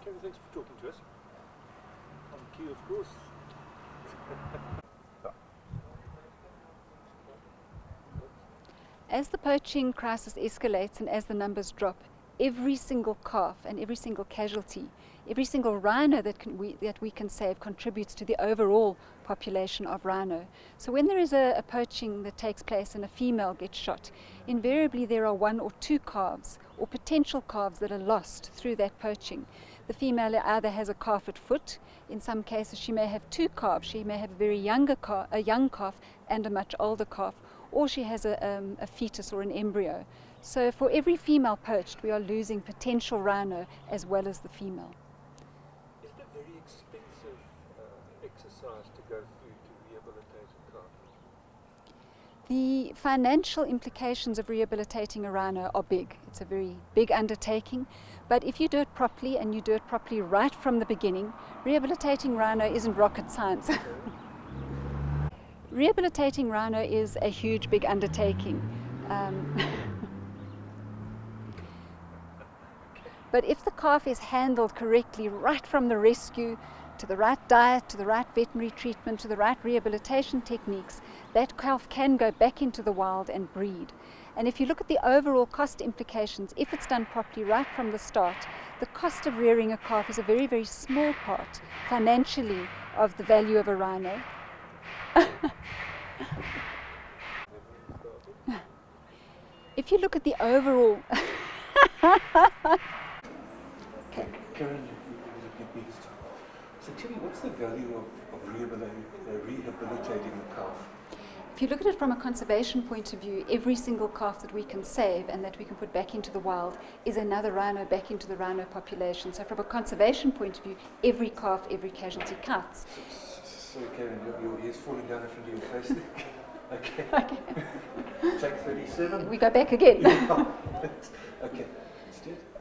Karen, thanks for talking to us. On cue, of course. As the poaching crisis escalates and as the numbers drop, every single calf and every single casualty, every single rhino that we can save contributes to the overall population of rhino. So when there is a poaching that takes place and a female gets shot, invariably there are 1 or 2 calves or potential calves that are lost through that poaching. The female either has a calf at foot. In some cases she may have 2 calves. She may have a young calf and a much older calf, or she has a fetus or an embryo. So for every female poached, we are losing potential rhino as well as the female. Is it a very expensive exercise to go through to rehabilitate a calf? The financial implications of rehabilitating a rhino are big. It's a very big undertaking, but if you do it properly and you do it properly right from the beginning, rehabilitating rhino isn't rocket science. Rehabilitating rhino is a huge, big undertaking. But if the calf is handled correctly right from the rescue, to the right diet, to the right veterinary treatment, to the right rehabilitation techniques, that calf can go back into the wild and breed. And if you look at the overall cost implications, if it's done properly right from the start, the cost of rearing a calf is a very, very small part financially of the value of a rhino. If you look at the overall... Okay. Karen, you so tell me, what's the value of rehabilitating a calf? If you look at it from a conservation point of view, every single calf that we can save and that we can put back into the wild is another rhino back into the rhino population. So from a conservation point of view, every calf, every casualty counts. So Karen, your ear's falling down in front of your face there. Okay. Take 37. We go back again. Okay.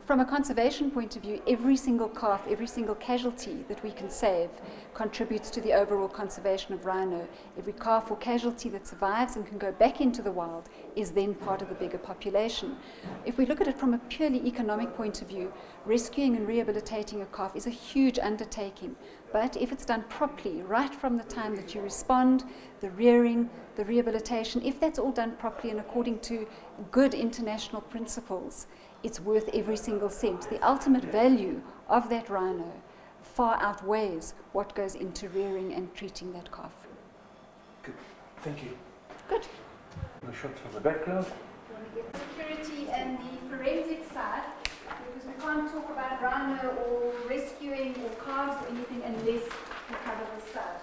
From a conservation point of view, every single calf, every single casualty that we can save contributes to the overall conservation of rhino. Every calf or casualty that survives and can go back into the wild is then part of the bigger population. If we look at it from a purely economic point of view, rescuing and rehabilitating a calf is a huge undertaking. But if it's done properly, right from the time that you respond, the rearing, the rehabilitation, if that's all done properly and according to good international principles, it's worth every single cent. The ultimate value of that rhino far outweighs what goes into rearing and treating that calf. Good. Thank you. Good. The shots from the background. You want to get security and the forensic side, because we can't talk about rhino or rescuing or calves or anything unless we cover this side.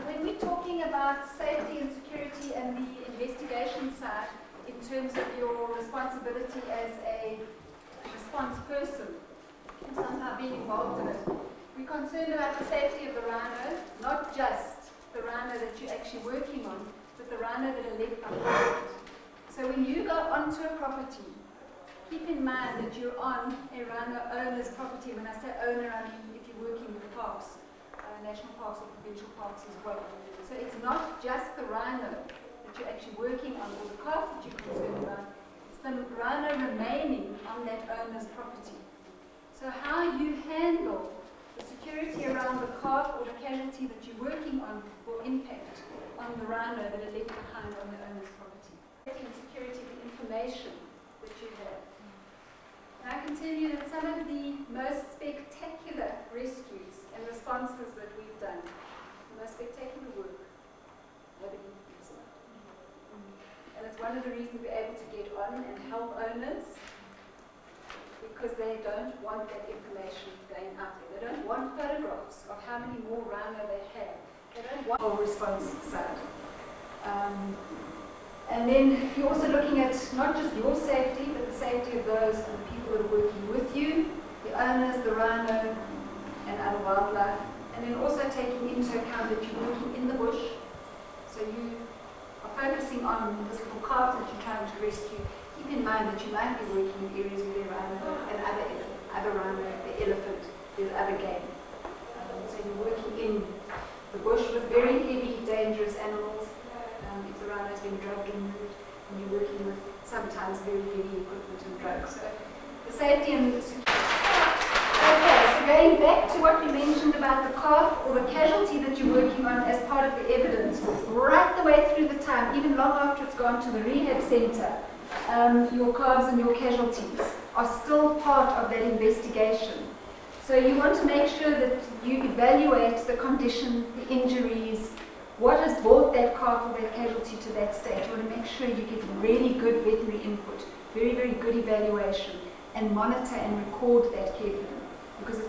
When we're talking about safety and security and the investigation side, in terms of your responsibility as a response person, and somehow being involved in it, we're concerned about the safety of the rhino, not just the rhino that you're actually working on, but the rhino that are left behind. So when you go onto a property, keep in mind that you're on a rhino owner's property. When I say owner, I mean if you're working with parks, national parks or provincial parks as well. So it's not just the rhino that you're actually working on, or the calf that you're concerned about. It's the rhino remaining on that owner's property. So how you handle the security around the calf or the casualty that you're working on will impact on the rhino that are left behind on the owner's property. And security, the information that you have. And I can tell you that some of the most spectacular rescues and responses that we've done, the most spectacular work, nobody knows about. And it's one of the reasons we're able to get on and help owners, because they don't want that information going out there. They don't want photographs of how many more rhino they have. They don't want a response side. And then you're also looking at not just your safety, but the safety of those and the people that are working with you, the owners, the rhino, and other wildlife. And then also taking into account that you're working in the bush, so you are focusing on this little calf that you're trying to rescue. Keep in mind that you might be working in areas where there are rhino and other rhino, the elephant, there's other game. So you're working in the bush with very heavy, dangerous animals. If the rhino has been drugged and moved, and you're working with sometimes very heavy equipment and drugs. So the safety and the security. Okay. going back to what we mentioned about the calf or the casualty that you're working on as part of the evidence, right the way through the time, even long after it's gone to the rehab centre, your calves and your casualties are still part of that investigation. So you want to make sure that you evaluate the condition, the injuries, what has brought that calf or that casualty to that state. You want to make sure you get really good veterinary input, very, very good evaluation, and monitor and record that carefully. Because